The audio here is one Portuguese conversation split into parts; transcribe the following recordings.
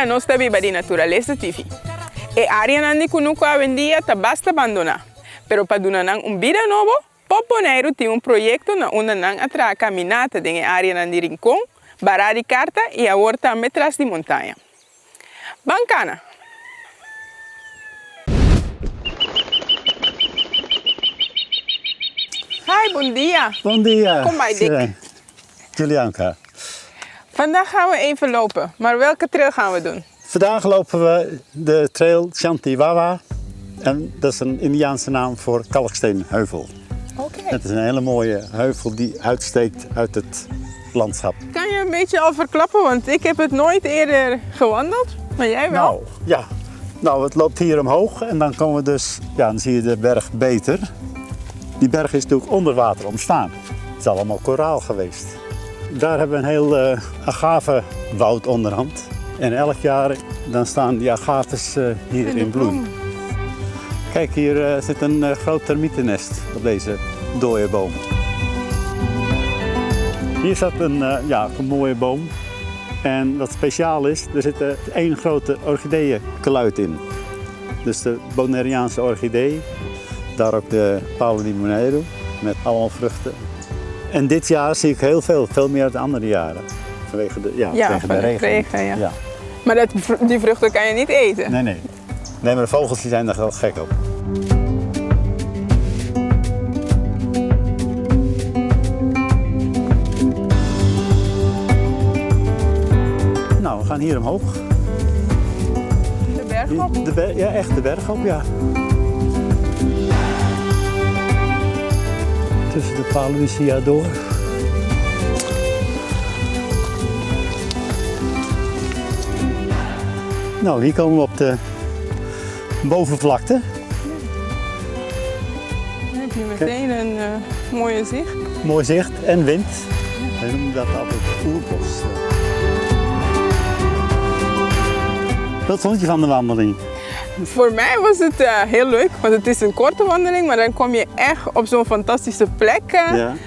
área não está viva de natureza TV. E área nandi kunuko avendia tá basta abandonar. Pero para donar vida novo, Poponeiro tem projeto na onde nang atra caminata de área nandi rincón, bará de carta e a horta atrás de montanha. Bancana. Hi, bom dia. Bom dia. Kom bij Dick. Julianka. Vandaag gaan we even lopen, maar welke trail gaan we doen? Vandaag lopen we de trail Chantiwawa. En dat is een Indiaanse naam voor kalksteenheuvel. Oké. Het is een hele mooie heuvel die uitsteekt uit het landschap. Kan je een beetje al verklappen, want ik heb het nooit eerder gewandeld, maar jij wel? Nou, ja. Nou, het loopt hier omhoog en dan komen we dus, ja, dan zie je de berg beter. Die berg is natuurlijk onder water ontstaan. Het is allemaal koraal geweest. Daar hebben we een heel agavenwoud onderhand. En elk jaar dan staan die agaves hier in bloei. Kijk, hier zit een groot termietennest op deze dode boom. Hier staat een mooie boom. En wat speciaal is, er zit één grote orchideeënkluit in. Dus de Bonaireaanse orchidee. Daar ook de Paulo di Monero met allemaal vruchten. En dit jaar zie ik heel veel meer dan andere jaren. Vanwege de, vanwege de regen. Ja. Maar die vruchten kan je niet eten? Nee. Nee, maar de vogels die zijn daar wel gek op. Nou, we gaan hier omhoog. De berg op? Ja, echt de berg op, ja. Tussen de Palucia door. Nou, hier komen we op de bovenvlakte. Dan heb je meteen een mooie zicht. Mooi zicht en wind. We noemen dat altijd oerbos. Wat vond je van de wandeling? Voor mij was het heel leuk, want het is een korte wandeling, maar dan kom je echt op zo'n fantastische plek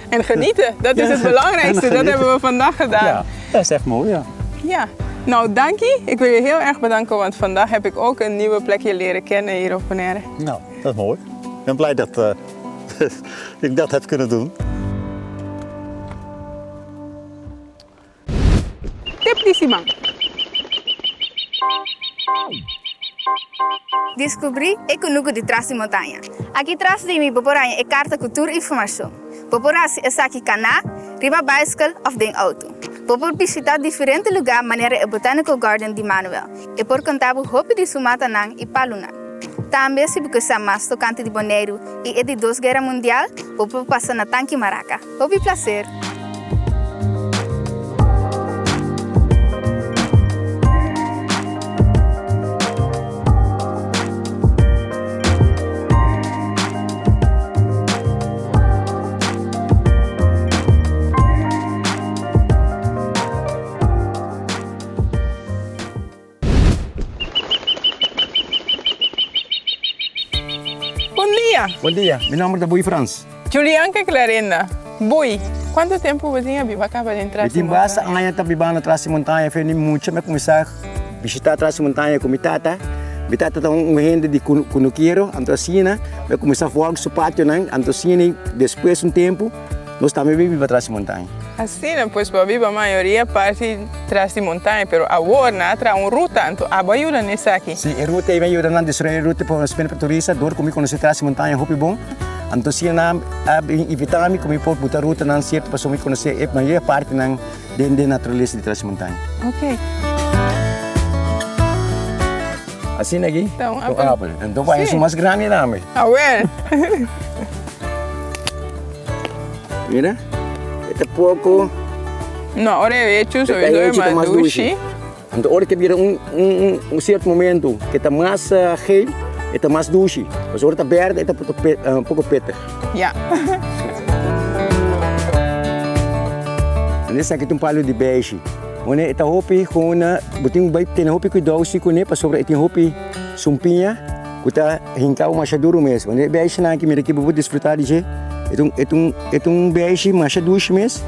en genieten. Dat is het belangrijkste, dat hebben we vandaag gedaan. Ja, dat is echt mooi, ja. Ja, nou dankie. Ik wil je heel erg bedanken, want vandaag heb ik ook een nieuwe plekje leren kennen hier op Bonaire. Nou, dat is mooi. Ik ben blij dat ik dat heb kunnen doen. Tip de Simão. Descobri e conosco de Trás de Montanha. Aqui atrás de mim, Poporanha é carta cultura e informação. Poporasi é aqui cana, riba bicycle of den auto. Popor visitar diferentes lugares, maneira o Botanical Garden de Manuel. E por contar o hopi de Sumatanang e Paluna. Também se porque mais tocante de Bonaire e é de 2 Guerra Mundial, Popor passa na Tanque Maraca. Hopi prazer. Bom dia, meu nome é Bui Franz. Julianka Clarenda. Bui, quanto tempo você vive acaba de entrar? Eu tenho bastante anos que vivo atrás da montanha, foi muito, mas começar a visitar atrás da montanha com minha tata. Minha tata tem gente de Cunuqueiro, Antocina, eu começar a voar com o pátio, Antocina, depois de um tempo, nós também vivemos atrás da montanha. Assim, pues para viver a maioria parte atrás de montanha, mas agora traz uma ruta, então ajuda nisso aqui. Sim, a ruta é ajuda a destruir a ruta para os turistas, dor comigo conhecer atrás da montanha, é bom. Então, se evitar-me como pode botar a ruta não certo para me conhecer a maior parte da natureza de trás da montanha. Ok. Assim aqui? Então vai ser mais grande também. A ver. Mira. É pouco. Não, agora é hecho, só é mais doce. Então, agora que vira certo momento que está mais gel, está mais doce. Mas agora está verde, está um pouco peter. Ja. Nesse aqui tem um palho de beijo. Onde está hopi com botinho bem tem hopi com doce com para sobre tem hopi sumpinha, que está hincado mais duro mesmo. Onde beijo na aqui mira que vou desfrutar de é um beijo mais doce mesmo.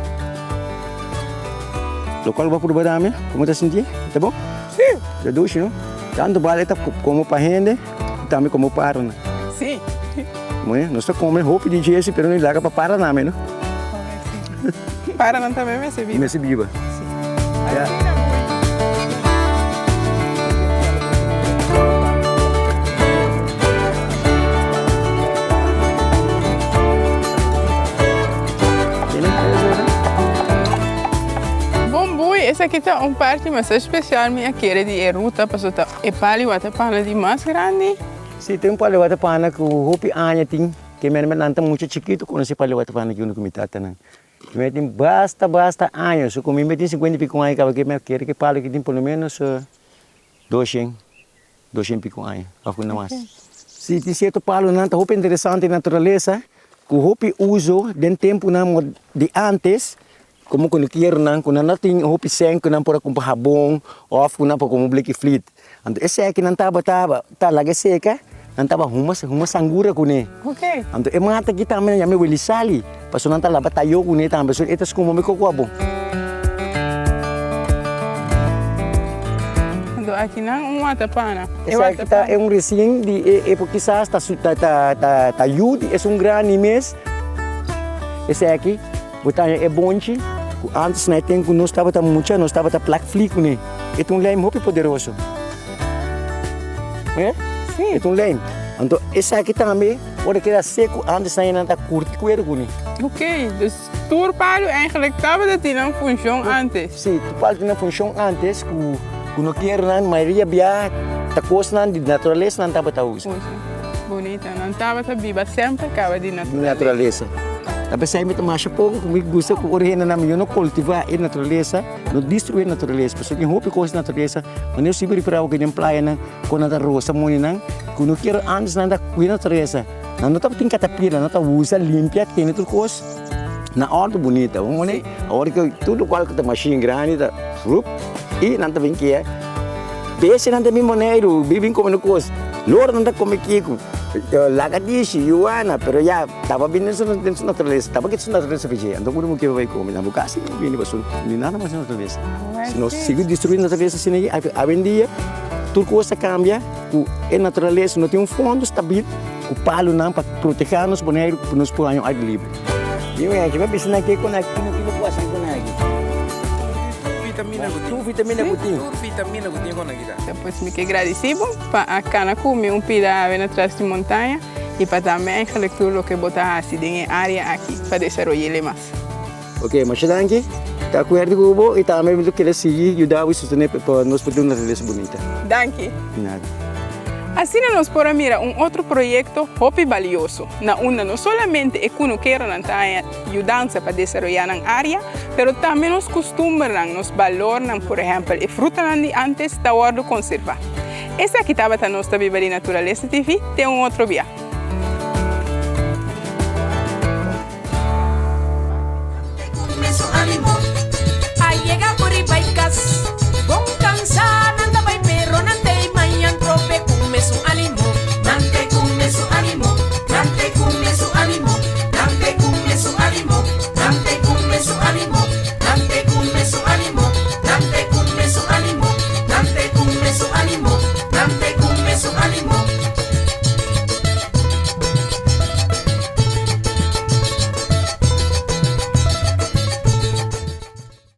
Local vai por badame, como está sentindo? Tá bom? Já duche, não? Tanto vale tá como para gente, também como para, né? Sim. Mas nós comemos roupa de dia, pero não larga para Paraná, não? Paraná também me se viva. Me se viva. Assim, esse aqui tá um parte mais especial, minha querida, de ruta, para o palio até pana de mais grande. Sim, tem um palio até pana que o roupa anha tem, que mesmo não tá muito chiquito, quando se palio até pana que no comitata não. Que me tem basta anos, so como me tem 50 pico anos, que me quer que palio que tem pelo menos 200 pico anos, alguma mais. Sim, tem certo palio não tá roupa interessante na natureza, que o roupa uso de tempo não de antes. Como quando quero quando não tem roupa sem que não pode comprar sabão ou não pode comprar black fleet. Então esse aqui não tá laga seca, não tava uma sangura com ele. Ok. Então é mata aqui também já me will sali, passo não tá lá batayo com ele também, so etas como me coco bom. Então aqui não mata pana. Esse aqui tá é recém de época quizás tá yud, é grande mês. Esse aqui botanya é bonche. Antes nós temos que nós estava black fleet com ele. É leme muito poderoso. É? Sim. É leme. Então esse aqui também pode quedar seco antes nós não tá curto com ele. Ok, dus tour palio eigenlijk estava de tinang função antes. Sim, tu palio tinha função antes que não quero não maioria bia tá coisa de natureza não estava usa. Bonita, não estava viva sempre acaba de natureza. Tapi saya minta masuk pouco, comigo gusta que origina na minha não cultivar a natureza, não destruir a natureza. Porque quem roupa coisa natureza, mas eu sempre para o que nem praia não, quando a rosa moni não, quando quero antes não da cuida natureza, não tá tem catapira, não tá usa limpia, tem tudo coisa, na hora bonita, vamos né, a hora que tudo qual que tá machine grande, tá, e não tá bem que é, desse não tá bem maneiro, bem como no coisa, lor não tá como Kiko. Lagadisi, Yuana, pero ya estaba bien en su naturaleza, estaba que su naturaleza fue então quando que vai comer, na boca assim, bem basou, nem nada mais naturaleza. Se nós seguir destruindo a natureza assim, a vendia, tudo coisa cambia, a natureza não tem fundo estável, o palo não para proteger-nos, para nos pôr ao ar livre. E eu acho que vai pensar aqui com aqui no que não pode ser com aqui. Vitamina gutinho con aqui. Depois me que agradecido para a cana comer pida na atrás de montanha e para também a leitura que botar assim em área aqui para desenvolver mais. Ok, mas danke. Tá acordo com o e também muito querer seguir e ajudar a sustentar para nós poder uma relação bonita. Danke. Nada. Assim nós podemos mirar outro projeto muito valioso, na onde não somente é que nós queremos ajudar para desenvolver na área, mas também nos costumes, nos valores, por exemplo, a fruta de antes da hora de conservar. Essa aqui estava a nossa Viva de Natureza TV, tem outro dia.